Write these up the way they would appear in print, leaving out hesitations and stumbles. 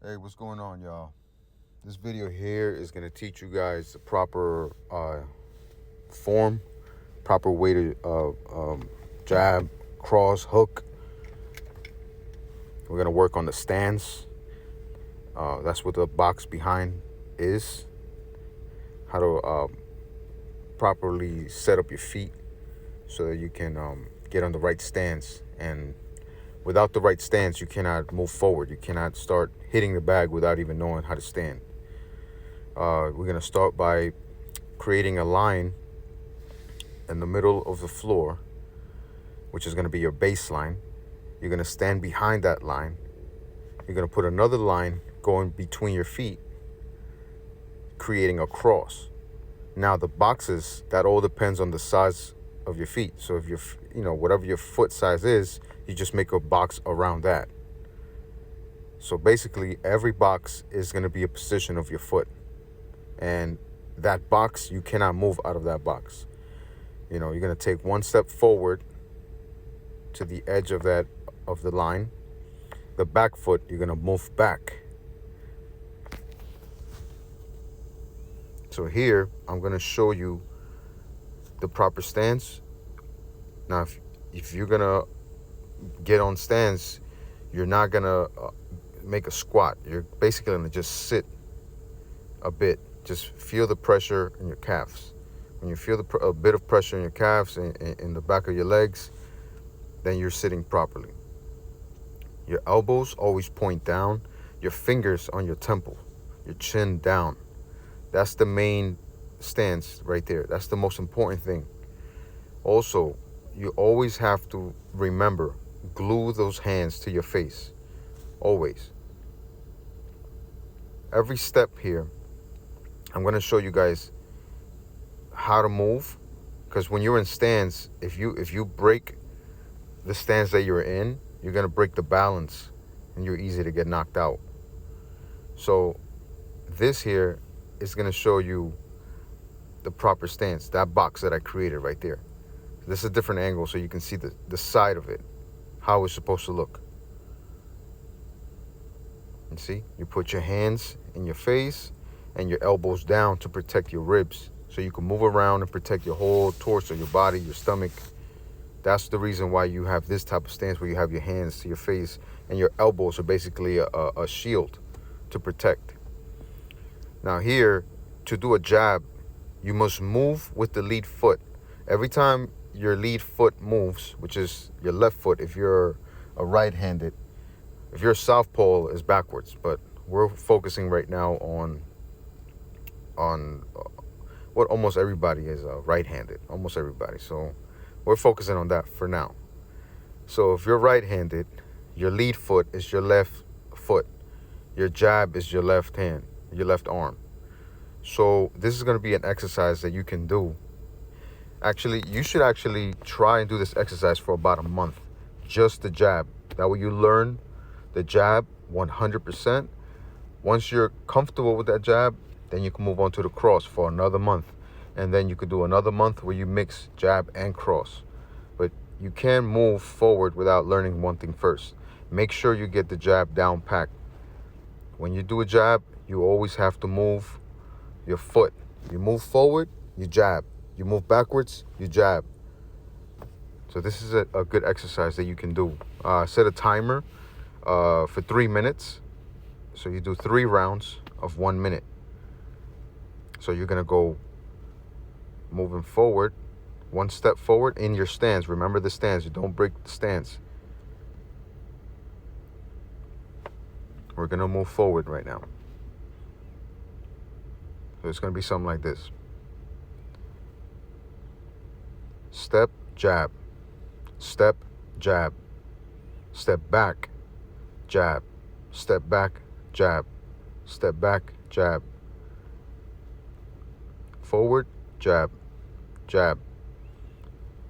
Hey, what's going on, y'all? This video here is going to teach you guys the proper form, proper way to jab, cross, hook. We're going to work on the stance. That's what the box behind is. How to properly set up your feet so that you can get on the right stance. And without the right stance, you cannot move forward. You cannot start hitting the bag without even knowing how to stand. We're going to start by creating a line in the middle of the floor, which is going to be your baseline. You're going to stand behind that line. You're going to put another line going between your feet, creating a cross. Now the boxes, that all depends on the size of your feet. So if whatever your foot size is, you just make a box around that. So basically every box is going to be a position of your foot. And that box, you cannot move out of that box. You're going to take one step forward to the edge of the line. The back foot, you're going to move back. So here, I'm going to show you the proper stance. Now, if you're going to get on stance, you're not going to make a squat. You're basically going to just sit a bit. Just feel the pressure in your calves. When you feel a bit of pressure in your calves and in the back of your legs, then you're sitting properly. Your elbows always point down, your fingers on your temple, your chin down. That's the main stance right there. That's the most important thing. Also, you always have to remember, glue those hands to your face. Always. Every step here, I'm going to show you guys how to move. Because when you're in stance, if you break the stance that you're in, you're going to break the balance and you're easy to get knocked out. So this here is going to show you the proper stance, that box that I created right there. This is a different angle so you can see the side of it, how it's supposed to look. You see, you put your hands in your face and your elbows down to protect your ribs so you can move around and protect your whole torso, your body, your stomach. That's the reason why you have this type of stance where you have your hands to your face and your elbows are basically a shield to protect. Now here, to do a jab, you must move with the lead foot. Every time your lead foot moves, which is your left foot if you're a right-handed, if you're a southpaw is backwards, but we're focusing right now on what almost everybody is right-handed, almost everybody. So we're focusing on that for now. So if you're right-handed, your lead foot is your left foot. Your jab is your left hand, your left arm. So this is going to be an exercise that you can do. Actually, you should actually try and do this exercise for about a month. Just the jab. That way you learn the jab 100%. Once you're comfortable with that jab, then you can move on to the cross for another month. And then you could do another month where you mix jab and cross. But you can't move forward without learning one thing first. Make sure you get the jab down packed. When you do a jab, you always have to move your foot. You move forward, you jab. You move backwards, you jab. So this is a good exercise that you can do. Set a timer for 3 minutes. So you do 3 rounds of 1 minute. So you're going to go moving forward, one step forward in your stance. Remember the stance. You don't break the stance. We're going to move forward right now. So it's going to be something like this. Step, jab. Step, jab. Step back, jab. Step back, jab. Step back, jab. Forward, jab. Jab.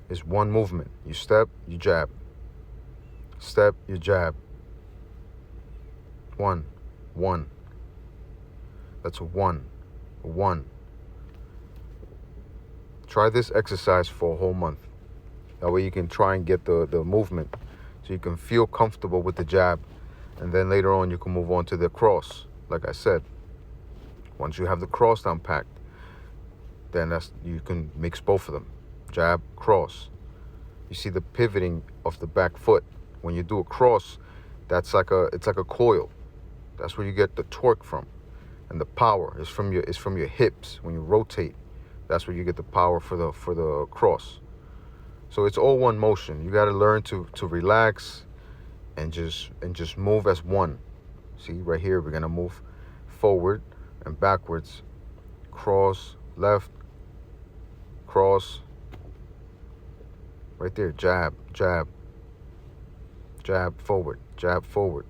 It's one movement. You step, you jab. Step, you jab. One. That's a one. Try this exercise for a whole month. That way you can try and get the movement so you can feel comfortable with the jab And then later on, you can move on to the cross. Like I said, once you have the cross down packed, then you can mix both of them. Jab, cross. You see the pivoting of the back foot. When you do a cross, it's like a coil. That's where you get the torque from. And the power is from your hips. When you rotate, that's where you get the power for the cross. So it's all one motion. You got to learn to relax and just move as one. See, right here, we're going to move forward and backwards. Cross, left, cross. Right there, jab, jab, jab, forward, jab, forward.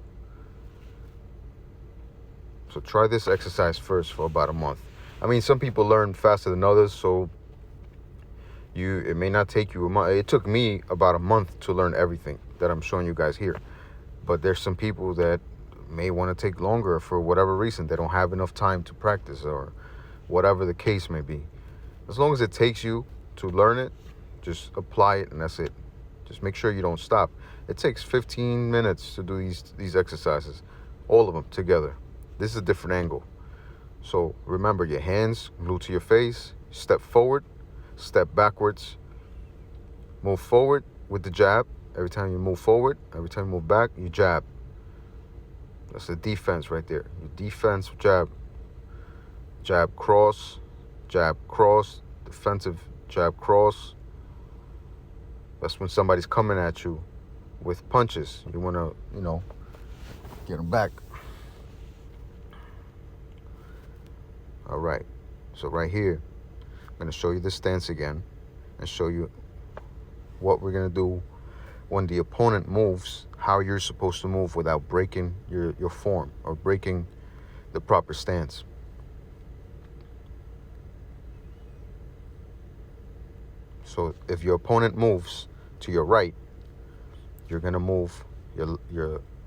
So try this exercise first for about a month. I mean, some people learn faster than others, so it may not take you a month. It took me about a month to learn everything that I'm showing you guys here. But there's some people that may want to take longer for whatever reason. They don't have enough time to practice or whatever the case may be. As long as it takes you to learn it, just apply it and that's it. Just make sure you don't stop. It takes 15 minutes to do these exercises, all of them together. This is a different angle. So remember, your hands glued to your face, step forward, step backwards, move forward with the jab. Every time you move forward, every time you move back, you jab. That's the defense right there. Your defense, jab. Jab, cross, defensive, jab, cross. That's when somebody's coming at you with punches. You want to, get them back. All right. So right here, I'm going to show you the stance again and show you what we're going to do when the opponent moves, how you're supposed to move without breaking your form or breaking the proper stance. So if your opponent moves to your right, you're going to move your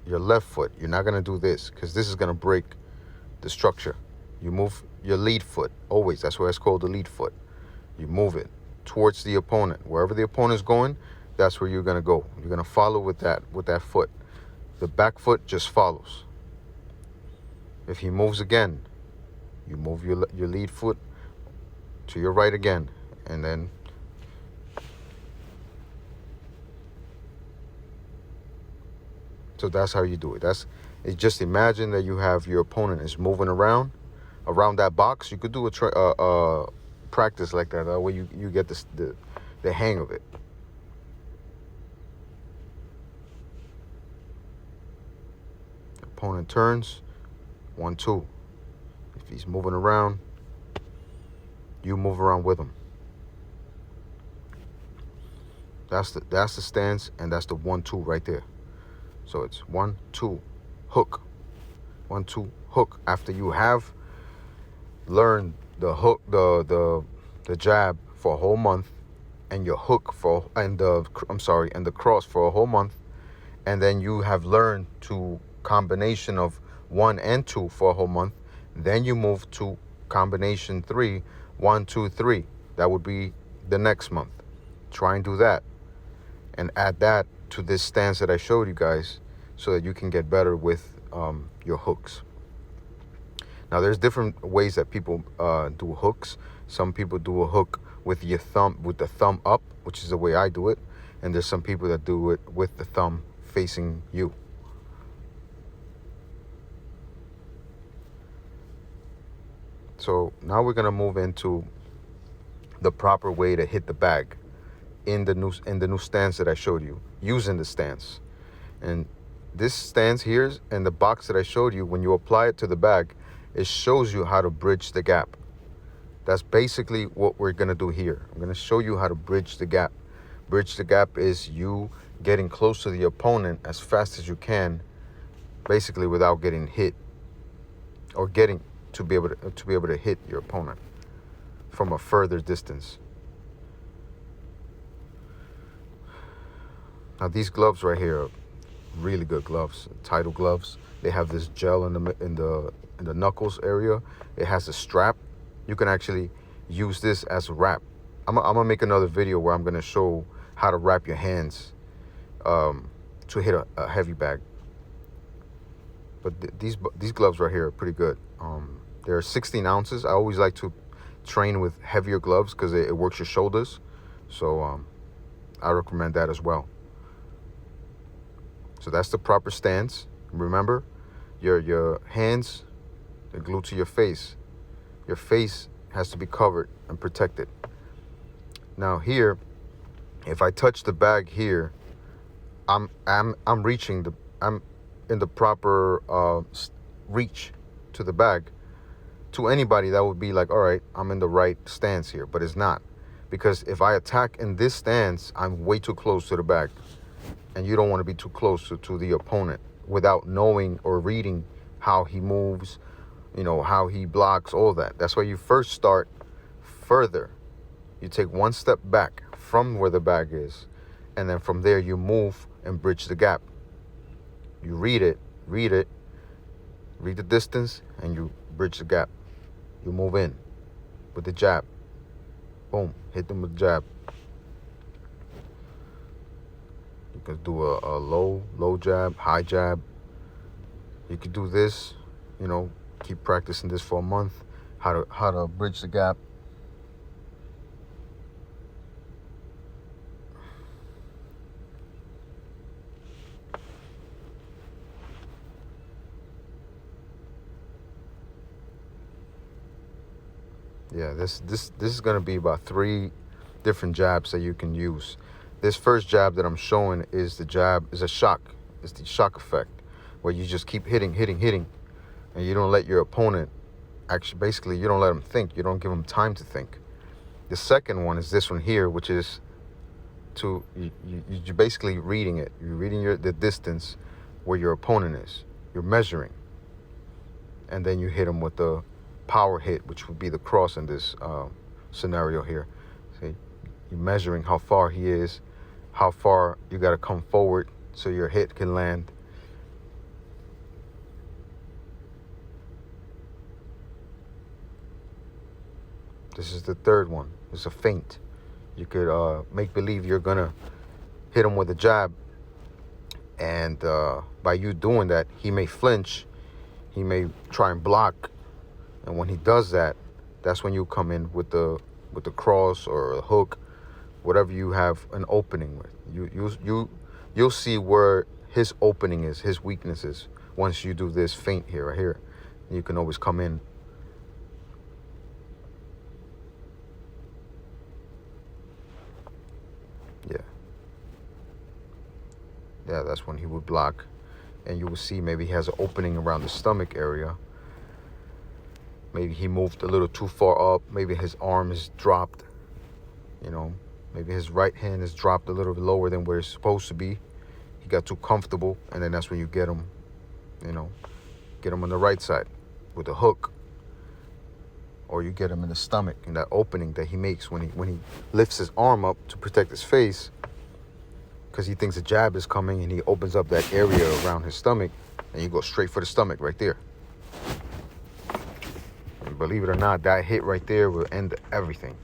left foot. You're not going to do this because this is going to break the structure. You move your lead foot always. That's why it's called the lead foot. You move it towards the opponent. Wherever the opponent's going, that's where you're going to go. You're going to follow with that foot. The back foot just follows. If he moves again, you move your lead foot to your right again, and then so that's how you do it. Just imagine that you have your opponent is moving around that box. You could do a practice like that. That way you get the hang of it. Opponent turns, 1, 2. If he's moving around, you move around with him. That's the stance, and that's the 1, 2 right there. So it's 1, 2, hook. 1, 2, hook. After you have learned the hook, the jab for a whole month, and your hook and the cross for a whole month, and then you have learned to combination of 1 and 2 for a whole month, then you move to combination 3, 1, 2, 3. That would be the next month. Try and do that and add that to this stance that I showed you guys so that you can get better with your hooks. Now there's different ways that people do hooks. Some people do a hook with the thumb up, which is the way I do it, and there's some people that do it with the thumb facing you. So now we're gonna move into the proper way to hit the bag in the new stance that I showed you, using the stance. And this stance here and the box that I showed you, when you apply it to the bag, it shows you how to bridge the gap. That's basically what we're gonna do here. I'm gonna show you how to bridge the gap. Bridge the gap is you getting close to the opponent as fast as you can, basically without getting hit, or getting to be able to hit your opponent from a further distance. Now these gloves right here are really good gloves, Title gloves. They have this gel in the knuckles area. It has a strap. You can actually use this as a wrap. I'm gonna make another video where I'm gonna show how to wrap your hands to hit a heavy bag. But these gloves right here are pretty good. They're 16 ounces. I always like to train with heavier gloves because it works your shoulders. So I recommend that as well. So that's the proper stance. Remember, your hands, they're glued to your face. Your face has to be covered and protected. Now here, if I touch the bag here, I'm reaching I'm in the proper reach to the bag. To anybody, that would be like, all right, I'm in the right stance here, but it's not. Because if I attack in this stance, I'm way too close to the bag. And you don't want to be too close to the opponent without knowing or reading how he moves, how he blocks, all that. That's why you first start further. You take one step back from where the bag is, and then from there you move and bridge the gap. You read it, read the distance, and you bridge the gap. You move in with the jab. Boom, hit them with the jab. You can do a low jab, high jab. You could do this, keep practicing this for a month, how to bridge the gap. Yeah, this is gonna be about 3 different jabs that you can use. This first jab that I'm showing is a shock. It's the shock effect, where you just keep hitting, and you don't let your opponent basically you don't let them think. You don't give them time to think. The second one is this one here, which is you're basically reading it. You're reading the distance where your opponent is. You're measuring, and then you hit them with the power hit, which would be the cross in this scenario here. See, you're measuring how far he is, how far you got to come forward so your hit can land. This is the third one. It's a feint. You could make believe you're gonna hit him with a jab, and by you doing that, he may flinch, he may try and block, and when he does that, that's when you come in with the cross or a hook, whatever you have an opening with. You'll see where his opening is, his weaknesses. Once you do this feint here, right here, you can always come in. Yeah, that's when he would block, and you will see maybe he has an opening around the stomach area. Maybe he moved a little too far up. Maybe his arm is dropped. Maybe his right hand is dropped a little bit lower than where it's supposed to be. He got too comfortable, and then that's when you get him, get him on the right side with a hook, or you get him in the stomach in that opening that he makes when he lifts his arm up to protect his face, because he thinks a jab is coming, and he opens up that area around his stomach, and you go straight for the stomach right there. And believe it or not, that hit right there will end everything.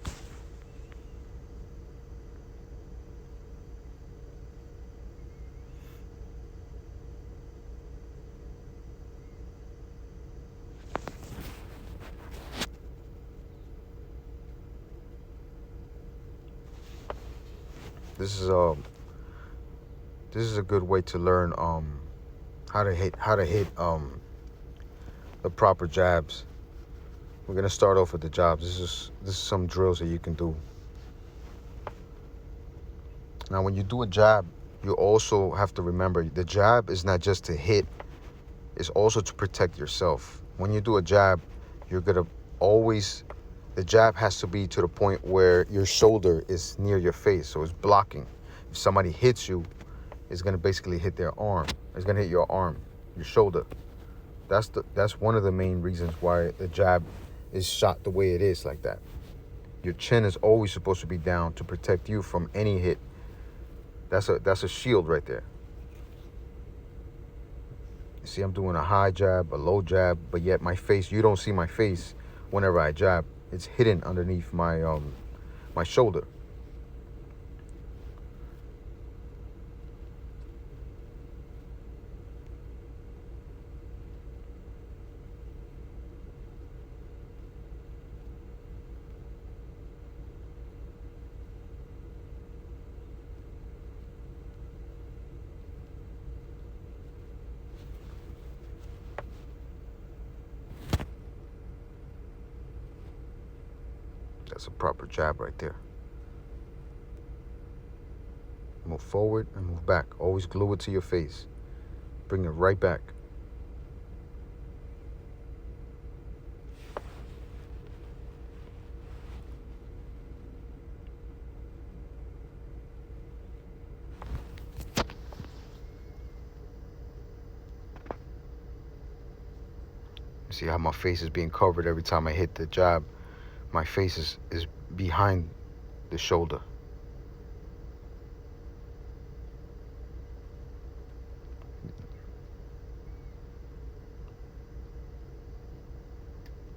This is a good way to learn how to hit the proper jabs. We're gonna start off with the jabs. This is some drills that you can do. Now, when you do a jab, you also have to remember the jab is not just to hit; it's also to protect yourself. When you do a jab, you're gonna always. The jab has to be to the point where your shoulder is near your face, so it's blocking. If somebody hits you, it's gonna basically hit their arm. It's gonna hit your arm, your shoulder. That's one of the main reasons why the jab is shot the way it is, like that. Your chin is always supposed to be down to protect you from any hit. That's a shield right there. You see, I'm doing a high jab, a low jab, but yet my face, you don't see my face whenever I jab. It's hidden underneath my my shoulder. That's a proper jab right there. Move forward and move back. Always glue it to your face. Bring it right back. See how my face is being covered every time I hit the jab? My face is behind the shoulder.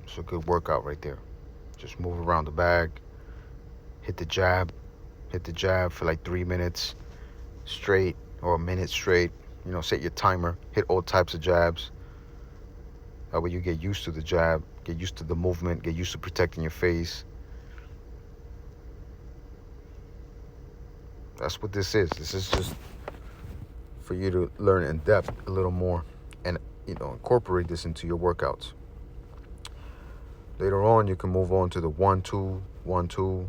It's a good workout right there. Just move around the bag, hit the jab for like 3 minutes straight or a minute straight. You know, set your timer, hit all types of jabs. That way you get used to the jab, get used to the movement, get used to protecting your face. That's what this is. This is just for you to learn in depth a little more and, you know, incorporate this into your workouts. Later on, you can move on to the 1-2, 1-2.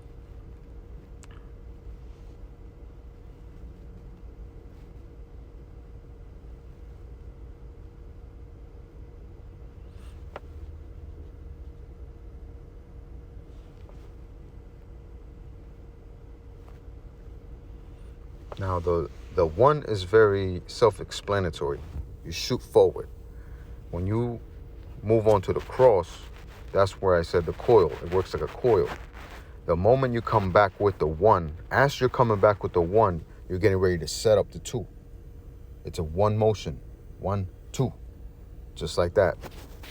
Now, the one is very self-explanatory. You shoot forward. When you move on to the cross, that's where I said the coil. It works like a coil. The moment you come back with the one, as you're coming back with the one, you're getting ready to set up the two. It's a one motion. 1, 2. Just like that.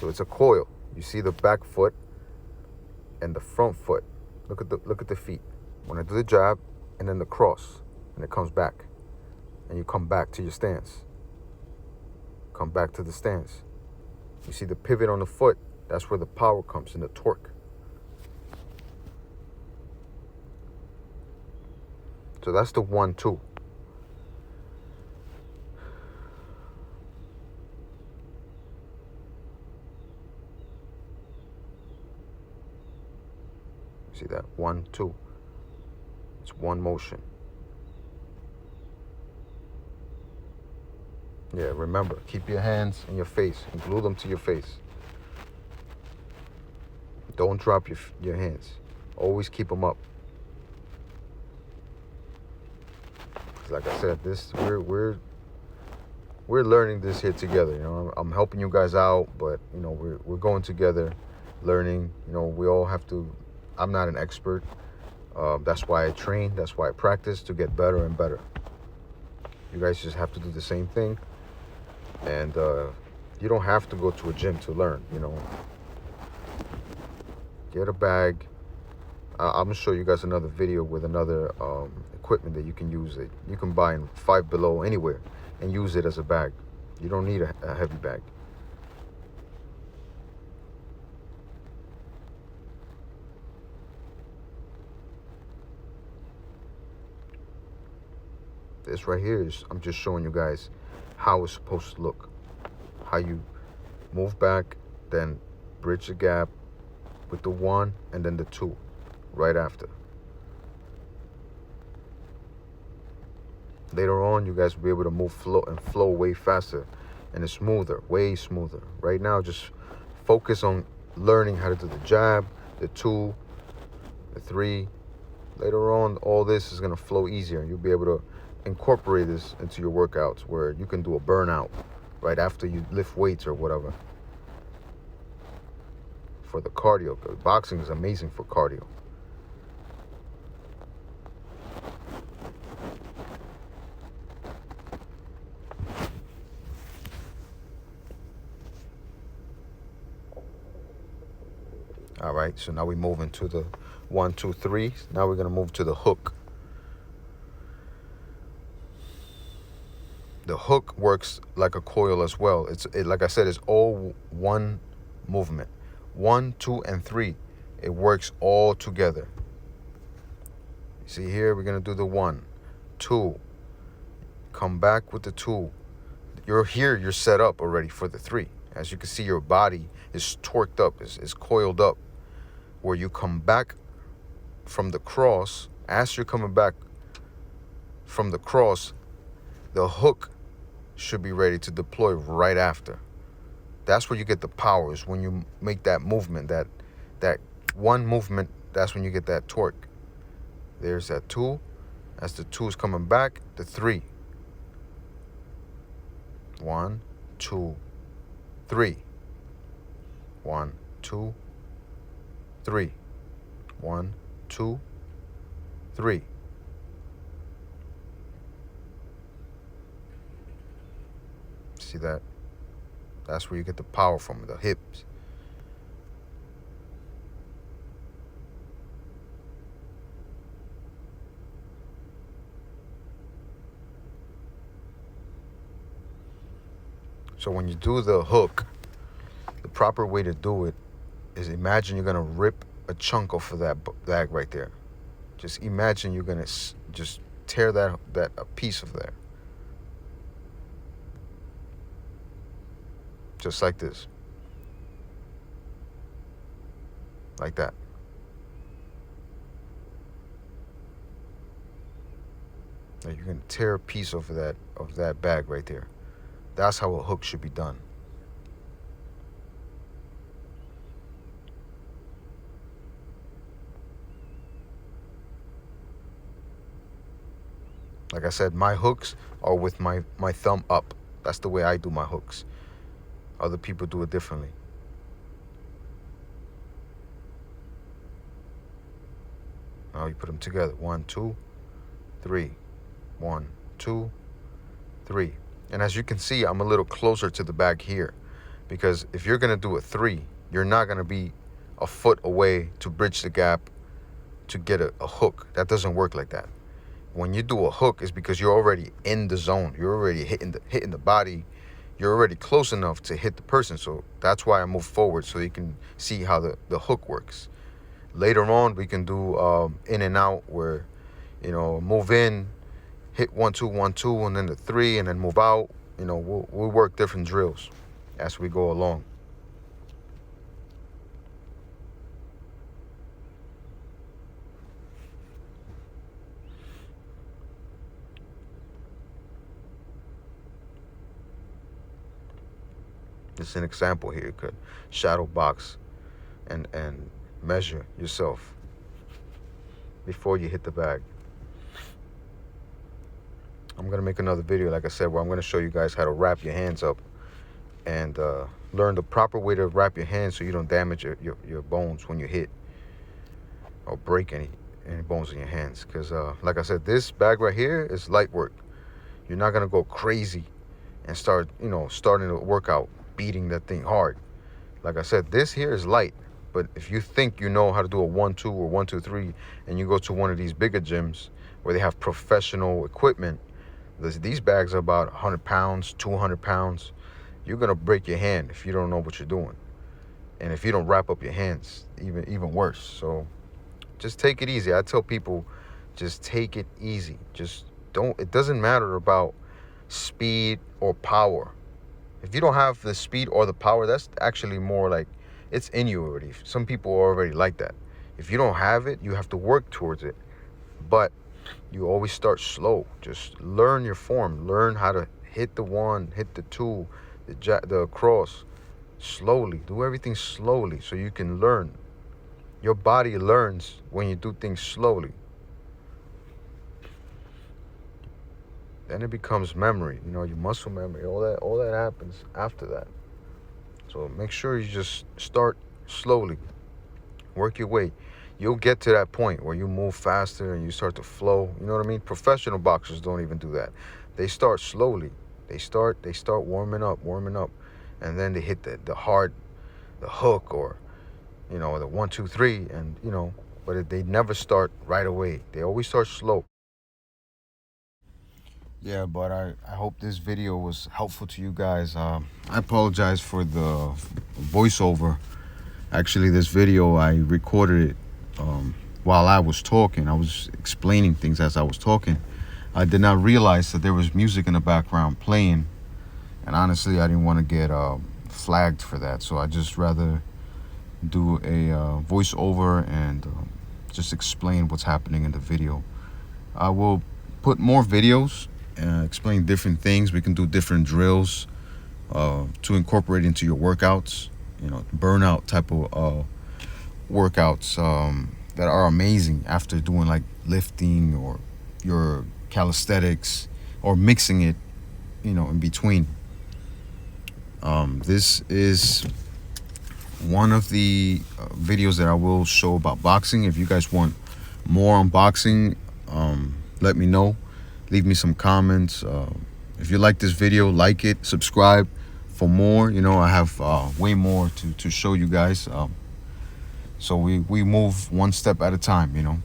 So it's a coil. You see the back foot and the front foot. Look at the feet. When I do the jab and then the cross, and it comes back. And you come back to your stance. Come back to the stance. You see the pivot on the foot. That's where the power comes and the torque. So that's the 1-2. See that? 1-2. It's one motion. Yeah, remember, keep your hands in your face and glue them to your face. Don't drop your hands. Always keep them up. Like I said, we're learning this here together. You know, I'm helping you guys out, but you know, we're going together, learning. You know, we all have to. I'm not an expert. That's why I train. That's why I practice to get better and better. You guys just have to do the same thing, and you don't have to go to a gym to learn. You know, get a bag. I'm gonna show you guys another video with another equipment that you can use. It you can buy in Five Below anywhere and use it as a bag. You don't need a heavy bag. This right here is, I'm just showing you guys how it's supposed to look. How you move back, then bridge the gap with the 1 and then the 2 right after. Later on, you guys will be able to move flow way faster and it's smoother, way smoother. Right now, just focus on learning how to do the jab, the 2, the 3. Later on, all this is going to flow easier. You'll be able to incorporate this into your workouts where you can do a burnout right after you lift weights or whatever. For the cardio, boxing is amazing for cardio. All right, so now we move into the 1, 2, 3. Now we're gonna move to the hook. The hook works like a coil as well. Like I said, it's all one movement. 1, 2, and 3. It works all together. You see here, we're gonna do the 1, 2. Come back with the 2. You're set up already for the 3. As you can see, your body is torqued up, is coiled up. Where you come back from the cross, as you're coming back from the cross, the hook should be ready to deploy right after. That's where you get the power, is when you make that movement, that one movement, that's when you get that torque. There's that 2. As the 2 is coming back, the 3. 1, 2, 3. 1, 2, 3. 1, 2, 3. See that? That's where you get the power from, the hips. So when you do the hook, the proper way to do it is, imagine you're going to rip a chunk off of that bag right there. Just imagine you're going to just tear that a piece of there. Just like this. Like that. Now you're going to tear a piece of that bag right there. That's how a hook should be done. Like I said, my hooks are with my thumb up. That's the way I do my hooks. Other people do it differently. Now you put them together. 1, 2, 3. 1, 2, 3. And as you can see, I'm a little closer to the bag here, because if you're going to do a 3, you're not going to be a foot away to bridge the gap to get a hook. That doesn't work like that. When you do a hook, it's because you're already in the zone. You're already hitting the body. You're already close enough to hit the person. So that's why I move forward, so you can see how the hook works. Later on, we can do in and out, where, move in, hit 1, 2, 1, 2, and then the 3, and then move out. We'll work different drills as we go along. Just an example here. You could shadow box and measure yourself before you hit the bag. I'm going to make another video, like I said, where I'm going to show you guys how to wrap your hands up and learn the proper way to wrap your hands so you don't damage your bones when you hit, or break any bones in your hands. Because like I said, this bag right here is light work. You're not going to go crazy and starting to work out, beating that thing hard. Like I said, this here is light. But if you think you know how to do a 1, 2 or 1, 2, 3, and you go to one of these bigger gyms where they have professional equipment, these bags are about 100 pounds, 200 pounds. You're going to break your hand if you don't know what you're doing. And if you don't wrap up your hands, even worse. So just take it easy. I tell people, just take it easy. It doesn't matter about speed or power. If you don't have the speed or the power, that's actually more like, it's in you already. Some people are already like that. If you don't have it, you have to work towards it. But you always start slow. Just learn your form. Learn how to hit the 1, hit the 2, the cross. Slowly. Do everything slowly so you can learn. Your body learns when you do things slowly. Then it becomes memory, your muscle memory. All that happens after that. So make sure you just start slowly. Work your way. You'll get to that point where you move faster and you start to flow. You know what I mean? Professional boxers don't even do that. They start slowly. They start warming up, and then they hit the hook, or the 1, 2, 3, and but they never start right away. They always start slow. Yeah, but I hope this video was helpful to you guys. I apologize for the voiceover. Actually, this video, I recorded it while I was talking. I was explaining things as I was talking. I did not realize that there was music in the background playing. And honestly, I didn't want to get flagged for that. So I just rather do a voiceover and just explain what's happening in the video. I will put more videos and explain different things. We can do different drills to incorporate into your workouts. Burnout type of workouts that are amazing after doing like lifting or your calisthenics, or mixing it, in between. This is one of the videos that I will show about boxing. If you guys want more on boxing, let me know. Leave me some comments. If you like this video, like it, subscribe for more. I have way more to show you guys. So we move one step at a time.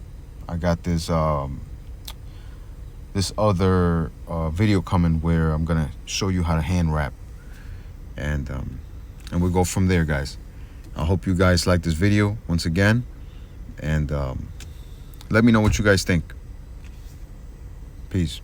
I got this this other video coming where I'm gonna show you how to hand wrap, and we'll go from there, guys. I hope you guys like this video once again, and let me know what you guys think. Peace.